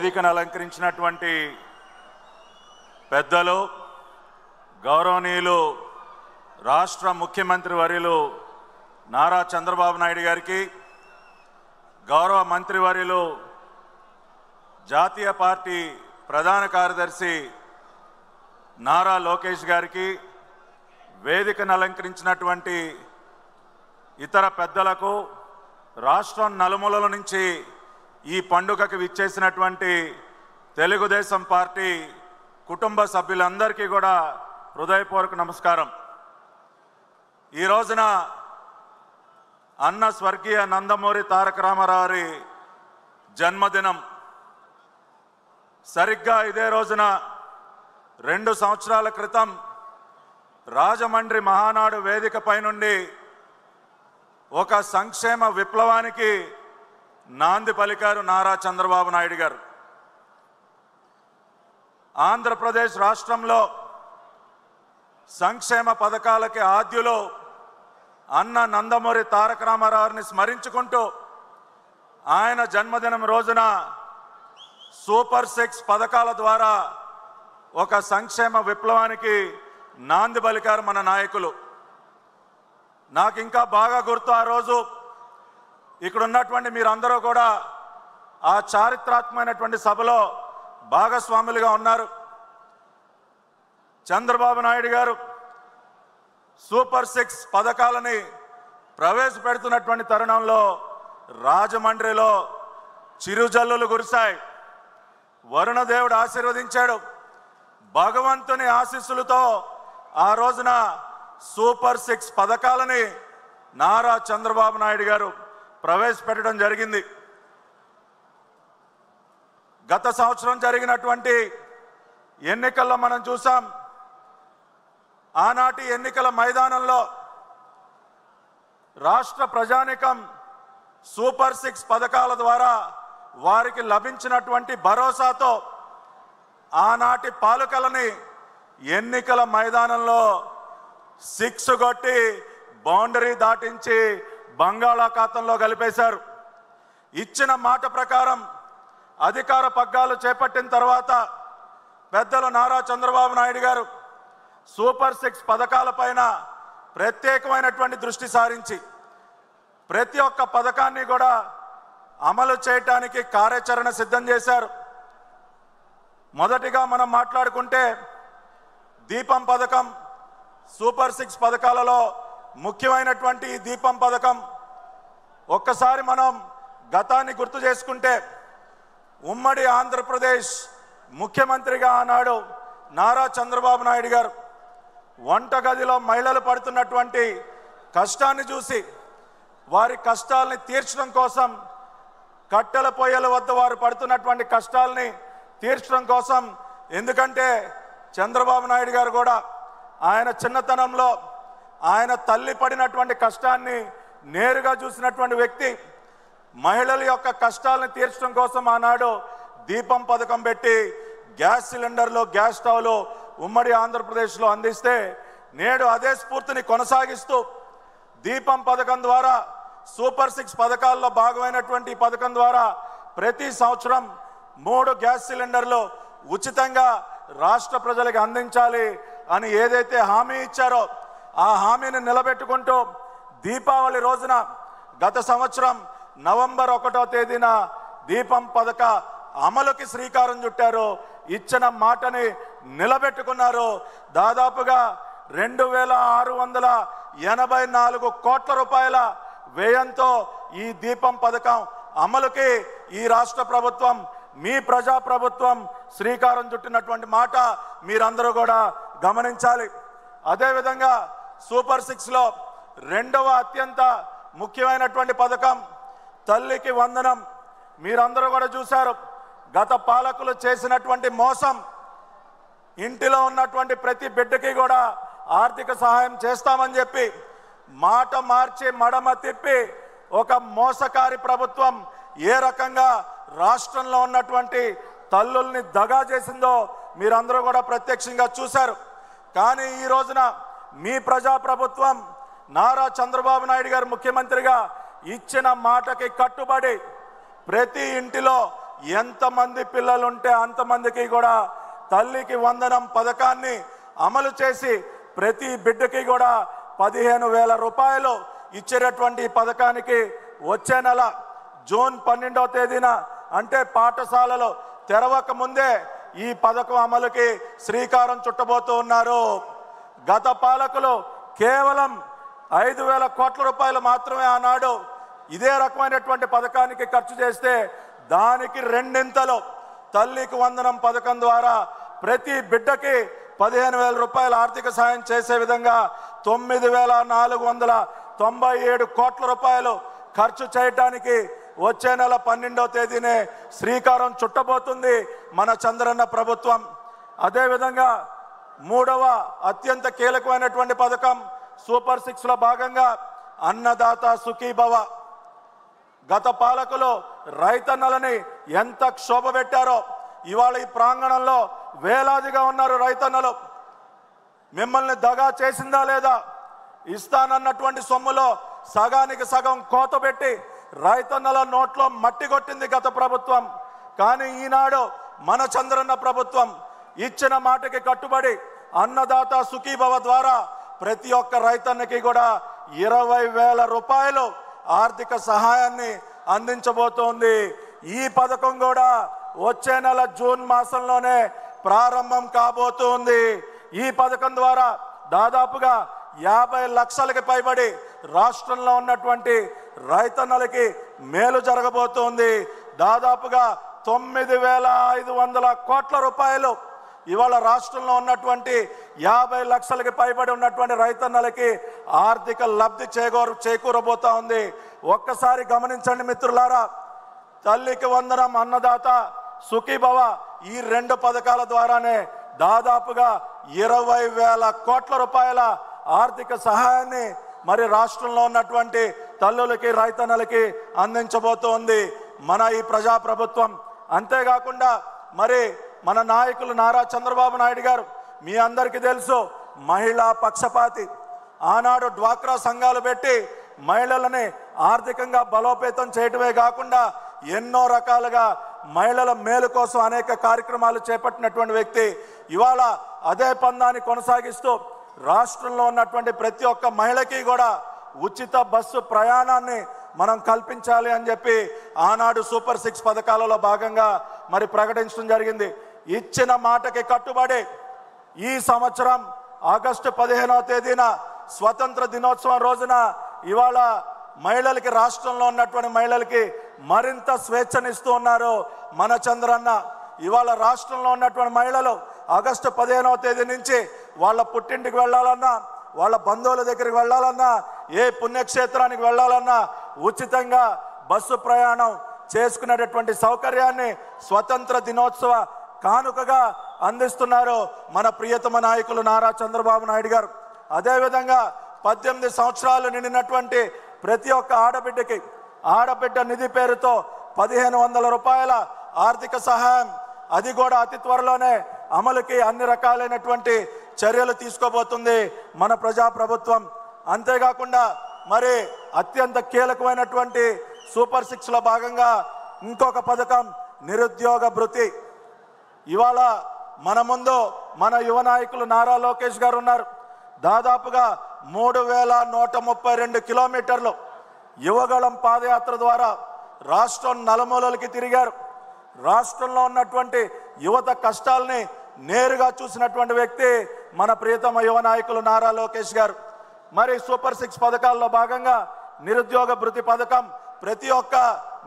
వేదికను అలంకరించినటువంటి పెద్దలు గౌరవనీయులు రాష్ట్ర ముఖ్యమంత్రి వర్యులు నారా చంద్రబాబు నాయుడు గారికి, గౌరవ మంత్రివర్యులు జాతీయ పార్టీ ప్రధాన కార్యదర్శి నారా లోకేష్ గారికి, వేదికను అలంకరించినటువంటి ఇతర పెద్దలకు, రాష్ట్రం నలుమూలల నుంచి ఈ పండుగకు విచ్చేసినటువంటి తెలుగుదేశం పార్టీ కుటుంబ సభ్యులందరికీ కూడా హృదయపూర్వక నమస్కారం. ఈ రోజున అన్న స్వర్గీయ నందమూరి తారక రామారావు గారి జన్మదినం. సరిగ్గా ఇదే రోజున 2 సంవత్సరాల క్రితం రాజమండ్రి మహానాడు వేదికపై నుండి ఒక సంక్షేమ విప్లవానికి నాంది పలికారు నారా చంద్రబాబు నాయుడు గారు. ఆంధ్రప్రదేశ్ రాష్ట్రంలో సంక్షేమ పథకాలకి ఆద్యులు అన్న నందమూరి తారక రామారావుని స్మరించుకుంటూ ఆయన జన్మదినం రోజున సూపర్ 6 పథకాల ద్వారా ఒక సంక్షేమ విప్లవానికి నాంది పలికారు మన నాయకులు. నాకు ఇంకా బాగా గుర్తు, ఆ రోజు ఇక్కడ ఉన్నటువంటి మీరందరూ కూడా ఆ చారిత్రాత్మకమైనటువంటి సభలో భాగస్వాములుగా ఉన్నారు. చంద్రబాబు నాయుడు గారు సూపర్ 6 పథకాలని ప్రవేశపెడుతున్నటువంటి తరుణంలో రాజమండ్రిలో చిరుజల్లులు కురిశాయి. వరుణదేవుడు ఆశీర్వదించాడు. భగవంతుని ఆశీస్సులతో ఆ రోజున సూపర్ 6 పథకాలని నారా చంద్రబాబు నాయుడు గారు ప్రవేశపెట్టడం జరిగింది. గత సంవత్సరం జరిగినటువంటి ఎన్నికల్లో మనం చూసాం. ఆనాటి ఎన్నికల మైదానంలో రాష్ట్ర ప్రజానికం సూపర్ 6 పథకాల ద్వారా వారికి లభించినటువంటి భరోసాతో ఆనాటి పాలకులని ఎన్నికల మైదానంలో 6 కొట్టి బౌండరీ దాటించి బంగాళాఖాతంలో కలిపేశారు. ఇచ్చిన మాట ప్రకారం అధికార పగ్గాలు చేపట్టిన తర్వాత పెద్దలు నారా చంద్రబాబు నాయుడు గారు సూపర్ 6 పథకాలపైన ప్రత్యేకమైనటువంటి దృష్టి సారించి ప్రతి ఒక్క పథకాన్ని కూడా అమలు చేయటానికి కార్యాచరణ సిద్ధం చేశారు. మొదటిగా మనం మాట్లాడుకుంటే దీపం పథకం, సూపర్ 6 పథకాలలో ముఖ్యమైనటువంటి ఈ దీపం పథకం. ఒక్కసారి మనం గతాన్ని గుర్తు చేసుకుంటే ఉమ్మడి ఆంధ్రప్రదేశ్ ముఖ్యమంత్రిగా ఆనాడు నారా చంద్రబాబు నాయుడు గారు వంటగదిలో మహిళలు పడుతున్నటువంటి కష్టాన్ని చూసి వారి కష్టాలని తీర్చడం కోసం, కట్టెల పొయ్యల వద్ద వారు పడుతున్నటువంటి కష్టాలని తీర్చడం కోసం, ఎందుకంటే చంద్రబాబు నాయుడు గారు కూడా ఆయన చిన్నతనంలో ఆయన తల్లి పడినటువంటి కష్టాన్ని నేరుగా చూసినటువంటి వ్యక్తి. మహిళల యొక్క కష్టాలను తీర్చడం కోసం ఆనాడు దీపం పథకం పెట్టి గ్యాస్ సిలిండర్లు, గ్యాస్ స్టవ్లు ఉమ్మడి ఆంధ్రప్రదేశ్లో అందిస్తే నేడు అదే స్ఫూర్తిని కొనసాగిస్తూ దీపం పథకం ద్వారా సూపర్ 6 పథకాల్లో భాగమైనటువంటి ఈ పథకం ద్వారా ప్రతి సంవత్సరం 3 గ్యాస్ సిలిండర్లు ఉచితంగా రాష్ట్ర ప్రజలకు అందించాలి అని ఏదైతే హామీ ఇచ్చారో ఆ హామీని నిలబెట్టుకుంటూ దీపావళి రోజున గత సంవత్సరం నవంబర్ 1వ తేదీన దీపం పథక అమలుకి శ్రీకారం చుట్టారు. ఇచ్చిన మాటని నిలబెట్టుకున్నారు. దాదాపుగా 2684 కోట్ల రూపాయల వ్యయంతో ఈ దీపం పథకం అమలుకి ఈ రాష్ట్ర ప్రభుత్వం, మీ ప్రజా ప్రభుత్వం శ్రీకారం చుట్టినటువంటి మాట మీరందరూ కూడా గమనించాలి. అదేవిధంగా సూపర్ 6లో రెండవ అత్యంత ముఖ్యమైనటువంటి పథకం తల్లికి వందనం. మీరందరూ కూడా చూశారు, గత పాలకులు చేసినటువంటి మోసం. ఇంటిలో ఉన్నటువంటి ప్రతి బిడ్డకి కూడా ఆర్థిక సహాయం చేస్తామని చెప్పి మాట మార్చి మడమ తిప్పి ఒక మోసకారి ప్రభుత్వం ఏ రకంగా రాష్ట్రంలో ఉన్నటువంటి తల్లుల్ని దగా చేసిందో మీరందరూ కూడా ప్రత్యక్షంగా చూశారు. కానీ ఈ రోజున మీ ప్రజా ప్రభుత్వం నారా చంద్రబాబు నాయుడు గారు ముఖ్యమంత్రిగా ఇచ్చిన మాటకి కట్టుబడి ప్రతి ఇంటిలో ఎంతమంది పిల్లలు ఉంటే అంతమందికి కూడా తల్లికి వందనం పథకాన్ని అమలు చేసి ప్రతి బిడ్డకి కూడా 15,000 రూపాయలు ఇచ్చేటటువంటి పథకానికి వచ్చే నెల జూన్ 12వ తేదీన అంటే పాఠశాలలు తెరవక ముందే ఈ పథకం అమలుకి శ్రీకారం చుట్టబోతూ ఉన్నారు. గత పాలకులు కేవలం 5,000 కోట్ల రూపాయలు మాత్రమే ఆనాడు ఇదే రకమైనటువంటి పథకానికి ఖర్చు చేస్తే దానికి రెండింతలు తల్లికి వందనం పథకం ద్వారా ప్రతి బిడ్డకి 15,000 రూపాయల ఆర్థిక సాయం చేసే విధంగా 9,497 కోట్ల రూపాయలు ఖర్చు చేయడానికి వచ్చే నెల 12వ తేదీనే శ్రీకారం చుట్టబోతుంది మన చంద్రన్న ప్రభుత్వం. అదేవిధంగా మూడవ అత్యంత కీలకమైనటువంటి పథకం సూపర్ 6లో భాగంగా అన్నదాత సుఖీభవ. గత పాలకులు రైతన్నలని ఎంత క్షోభ పెట్టారో ఇవాళ ఈ ప్రాంగణంలో వేలాదిగా ఉన్నారు రైతన్నలు. మిమ్మల్ని దగా చేసిందా లేదా? ఇస్తానన్నటువంటి సొమ్ములో సగానికి సగం కోత పెట్టి రైతన్నల నోట్లో మట్టి కొట్టింది గత ప్రభుత్వం. కానీ ఈనాడు మన చంద్రన్న ప్రభుత్వం ఇచ్చిన మాటకి కట్టుబడి అన్నదాత సుఖీభవ ద్వారా ప్రతి ఒక్క రైతన్నకి కూడా 20,000 రూపాయలు ఆర్థిక సహాయాన్ని అందించబోతోంది. ఈ పథకం కూడా వచ్చే నెల జూన్ మాసంలోనే ప్రారంభం కాబోతుంది. ఈ పథకం ద్వారా దాదాపుగా 50 లక్షలకి పైబడి రాష్ట్రంలో ఉన్నటువంటి రైతన్నలకి మేలు జరగబోతోంది. దాదాపుగా 9,500 కోట్ల రూపాయలు ఇవాళ రాష్ట్రంలో ఉన్నటువంటి 50 లక్షలకి పైబడి ఉన్నటువంటి రైతన్నలకి ఆర్థిక లబ్ధి చేకూరబోతా ఉంది. ఒక్కసారి గమనించండి మిత్రులారా, తల్లికి వందనం, అన్నదాత సుఖీభవ ఈ 2 పథకాల ద్వారానే దాదాపుగా 20,000 కోట్ల రూపాయల ఆర్థిక సహాయాన్ని మరి రాష్ట్రంలో ఉన్నటువంటి తల్లులకి రైతన్నలకి అందించబోతోంది మన ఈ ప్రజాప్రభుత్వం. అంతేకాకుండా మరి మన నాయకులు నారా చంద్రబాబు నాయుడు గారు మీ అందరికీ తెలుసు మహిళా పక్షపాతి. ఆనాడు డ్వాక్రా సంఘాలు పెట్టి మహిళలని ఆర్థికంగా బలోపేతం చేయటమే కాకుండా ఎన్నో రకాలుగా మహిళల మేలు కోసం అనేక కార్యక్రమాలు చేపట్టినటువంటి వ్యక్తి. ఇవాళ అదే పందాన్ని కొనసాగిస్తూ రాష్ట్రంలో ఉన్నటువంటి ప్రతి ఒక్క మహిళకి కూడా ఉచిత బస్సు ప్రయాణాన్ని మనం కల్పించాలి అని చెప్పి ఆనాడు సూపర్ 6 పథకాలలో భాగంగా మరి ప్రకటించడం జరిగింది. ఇచ్చిన మాటకి కట్టుబడి ఈ సంవత్సరం ఆగస్టు 15వ తేదీన స్వతంత్ర దినోత్సవం రోజున ఇవాళ మహిళలకి, రాష్ట్రంలో ఉన్నటువంటి మహిళలకి మరింత స్వేచ్ఛనిస్తూ ఉన్నారు మన చంద్రన్న. ఇవాళ రాష్ట్రంలో ఉన్నటువంటి మహిళలు ఆగస్టు 15వ తేదీ నుంచి వాళ్ళ పుట్టింటికి వెళ్ళాలన్నా, వాళ్ళ బంధువుల దగ్గరికి వెళ్ళాలన్నా, ఏ పుణ్యక్షేత్రానికి వెళ్ళాలన్నా ఉచితంగా బస్సు ప్రయాణం చేసుకునేటటువంటి సౌకర్యాన్ని స్వతంత్ర దినోత్సవ కానుకగా అందిస్తున్నారు మన ప్రియతమ నాయకులు నారా చంద్రబాబు నాయుడు గారు. అదేవిధంగా 18 సంవత్సరాలు నిండినటువంటి ప్రతి ఒక్క ఆడబిడ్డకి ఆడబిడ్డ నిధి పేరుతో 1,500 రూపాయల ఆర్థిక సహాయం, అది కూడా అతి త్వరలోనే అమలుకి అన్ని రకాలైనటువంటి చర్యలు తీసుకోబోతుంది మన ప్రజాప్రభుత్వం. అంతేకాకుండా మరి అత్యంత కీలకమైనటువంటి సూపర్ 6లో భాగంగా ఇంకొక పథకం నిరుద్యోగ భృతి. ఇవాళ మన ముందు మన యువ నాయకులు నారా లోకేష్ గారు ఉన్నారు. దాదాపుగా 3,132 కిలోమీటర్లు యువగళం పాదయాత్ర ద్వారా రాష్ట్రం నలుమూలలకి తిరిగారు. రాష్ట్రంలో ఉన్నటువంటి యువత కష్టాలని నేరుగా చూసినటువంటి వ్యక్తి మన ప్రియతమ యువ నాయకులు నారా లోకేష్ గారు. మరి సూపర్ 6 పథకాల్లో భాగంగా నిరుద్యోగ భృతి పథకం ప్రతి ఒక్క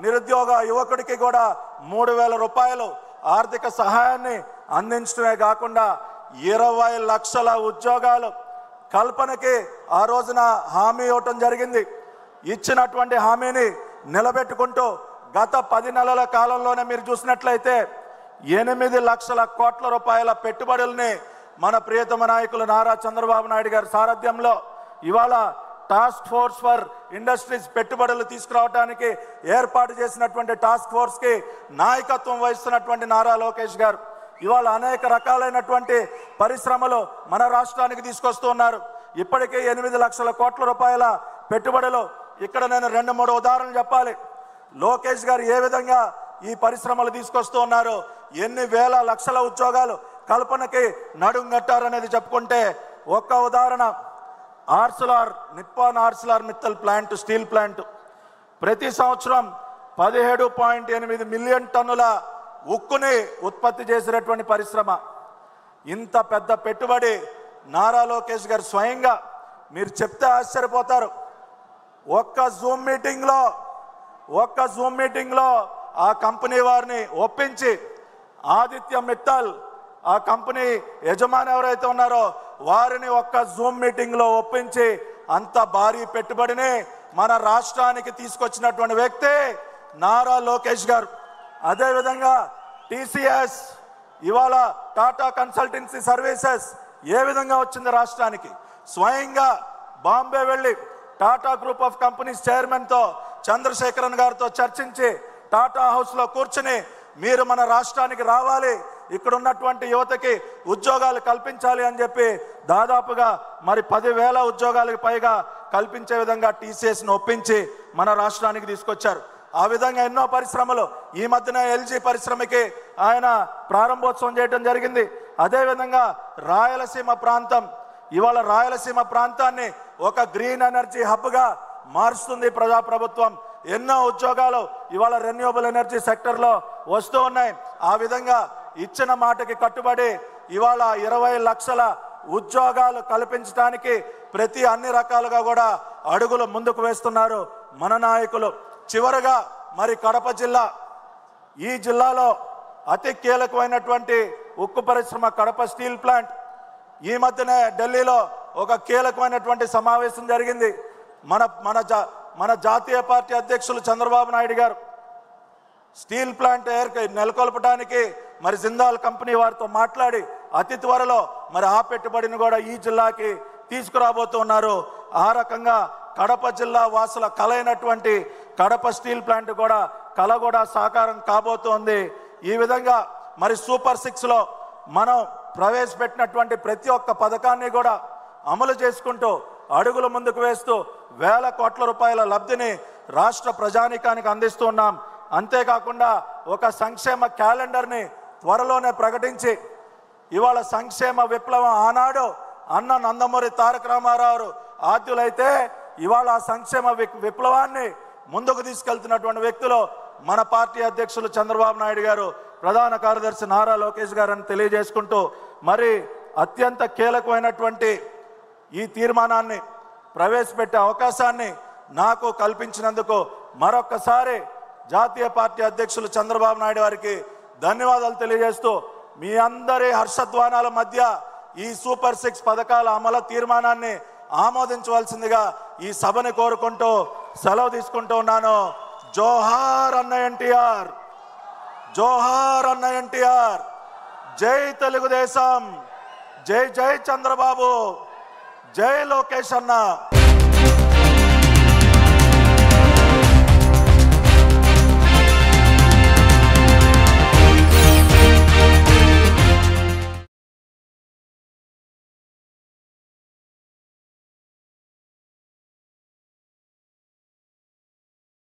నిరుద్యోగ యువకుడికి కూడా 3,000 రూపాయలు ఆర్థిక సహాయాన్ని అందించడమే కాకుండా 20 లక్షల ఉద్యోగాలు కల్పనకి ఆ రోజున హామీ ఇవ్వటం జరిగింది. ఇచ్చినటువంటి హామీని నిలబెట్టుకుంటూ గత 10 నెలల కాలంలోనే మీరు చూసినట్లయితే 8 లక్షల కోట్ల రూపాయల పెట్టుబడుల్ని మన ప్రియతమ నాయకులు నారా చంద్రబాబు నాయుడు గారి సారథ్యంలో ఇవాళ టాస్క్ ఫోర్స్ ఫర్ ఇండస్ట్రీస్ పెట్టుబడులు తీసుకురావడానికి ఏర్పాటు చేసినటువంటి టాస్క్ ఫోర్స్కి నాయకత్వం వహిస్తున్నటువంటి నారా లోకేష్ గారు ఇవాళ అనేక రకాలైనటువంటి పరిశ్రమలు మన రాష్ట్రానికి తీసుకొస్తూ ఉన్నారు. ఇప్పటికే 8 లక్షల కోట్ల రూపాయల పెట్టుబడులు. ఇక్కడ నేను 2-3 ఉదాహరణలు చెప్పాలి. లోకేష్ గారు ఏ విధంగా ఈ పరిశ్రమలు తీసుకొస్తూ ఉన్నారు. ఎన్ని వేల లక్షల ఉద్యోగాలు కల్పనకి నడుంగట్టారనేది చెప్పుకుంటే ఒక్క ఉదాహరణ, Nippon Arcelor Mittal plant, steel plant ప్రతి సంవత్సరం 17.8 మిలియన్ టన్నుల ఉక్కుని ఉత్పత్తి చేసినటువంటి పరిశ్రమ. ఇంత పెద్ద పెట్టుబడి నారా లోకేష్ గారు స్వయంగా, మీరు చెప్తే ఆశ్చర్యపోతారు, ఒక్క జూమ్ మీటింగ్లో ఆ కంపెనీ వారిని ఒప్పించి, ఆదిత్య మిట్టల్ ఆ కంపెనీ యజమాని ఎవరైతే ఉన్నారో వారిని ఒక్క జూమ్ మీటింగ్లో ఒప్పించి అంత భారీ పెట్టుబడిని మన రాష్ట్రానికి తీసుకొచ్చినటువంటి వ్యక్తి నారా లోకేష్ గారు. అదేవిధంగా టీసీఎస్, ఇవాళ టాటా కన్సల్టెన్సీ సర్వీసెస్ ఏ విధంగా వచ్చింది రాష్ట్రానికి? స్వయంగా బాంబే వెళ్ళి టాటా గ్రూప్ ఆఫ్ కంపెనీస్ చైర్మన్తో, చంద్రశేఖరన్ గారితో చర్చించి టాటా హౌస్లో కూర్చుని మీరు మన రాష్ట్రానికి రావాలి, ఇక్కడ ఉన్నటువంటి యువతకి ఉద్యోగాలు కల్పించాలి అని చెప్పి దాదాపుగా మరి 10,000 ఉద్యోగాలకు పైగా కల్పించే విధంగా టీసీఎస్ను ఒప్పించి మన రాష్ట్రానికి తీసుకొచ్చారు. ఆ విధంగా ఎన్నో పరిశ్రమలు, ఈ మధ్యన ఎల్జీ పరిశ్రమకి ఆయన ప్రారంభోత్సవం చేయడం జరిగింది. అదేవిధంగా రాయలసీమ ప్రాంతం, ఇవాళ రాయలసీమ ప్రాంతాన్ని ఒక గ్రీన్ ఎనర్జీ హబ్గా మారుస్తుంది ప్రజాప్రభుత్వం. ఎన్నో ఉద్యోగాలు ఇవాళ రెన్యూవబుల్ ఎనర్జీ సెక్టర్లో వస్తూ ఉన్నాయి. ఆ విధంగా ఇచ్చిన మాటకి కట్టుబడి ఇవాళ 20 లక్షల ఉద్యోగాలు కల్పించడానికి ప్రతి అన్ని రకాలుగా కూడా అడుగులు ముందుకు వేస్తున్నారు మన నాయకులు. చివరగా మరి కడప జిల్లా, ఈ జిల్లాలో అతి కీలకమైనటువంటి ఉక్కు పరిశ్రమ కడప స్టీల్ ప్లాంట్. ఈ మధ్యనే ఢిల్లీలో ఒక కీలకమైనటువంటి సమావేశం జరిగింది. మన జాతీయ పార్టీ అధ్యక్షులు చంద్రబాబు నాయుడు గారు స్టీల్ ప్లాంట్ నెలకొల్పడానికి మరి జిందాల్ కంపెనీ వారితో మాట్లాడి అతి త్వరలో మరి ఆ పెట్టుబడిని కూడా ఈ జిల్లాకి తీసుకురాబోతున్నారు. ఆ రకంగా కడప జిల్లా వాసుల కల అయినటువంటి కడప స్టీల్ ప్లాంట్ కూడా కల కూడా సాకారం కాబోతోంది. ఈ విధంగా మరి సూపర్ 6లో మనం ప్రవేశపెట్టినటువంటి ప్రతి ఒక్క పథకాన్ని కూడా అమలు చేసుకుంటూ అడుగులు ముందుకు వేస్తూ వేల కోట్ల రూపాయల లబ్ధిని రాష్ట్ర ప్రజానీకానికి అందిస్తున్నాం. అంతేకాకుండా ఒక సంక్షేమ క్యాలెండర్ని త్వరలోనే ప్రకటించి ఇవాళ సంక్షేమ విప్లవం ఆనాడు అన్న నందమూరి తారక రామారావు ఆద్యులైతే ఇవాళ ఆ సంక్షేమ విప్లవాన్ని ముందుకు తీసుకెళ్తున్నటువంటి వ్యక్తులు మన పార్టీ అధ్యక్షులు చంద్రబాబు నాయుడు గారు, ప్రధాన కార్యదర్శి నారా లోకేష్ గారు అని తెలియజేసుకుంటూ మరి అత్యంత కీలకమైనటువంటి ఈ తీర్మానాన్ని ప్రవేశపెట్టే అవకాశాన్ని నాకు కల్పించినందుకు మరొక్కసారి జాతీయ పార్టీ అధ్యక్షులు చంద్రబాబు నాయుడు గారికి ధన్యవాదాలు తెలియజేస్తూ మీ అందరి హర్షధ్వానాల మధ్య ఈ సూపర్ 6 పథకాల అమలు తీర్మానాన్ని ఆమోదించవలసిందిగా ఈ సభని కోరుకుంటూ సెలవు తీసుకుంటూ ఉన్నాను. జోహార్ అన్న ఎన్టీఆర్, జోహార్ అన్న ఎన్టీఆర్, జై తెలుగుదేశం, జై జై చంద్రబాబు, జై లోకేష్ అన్న.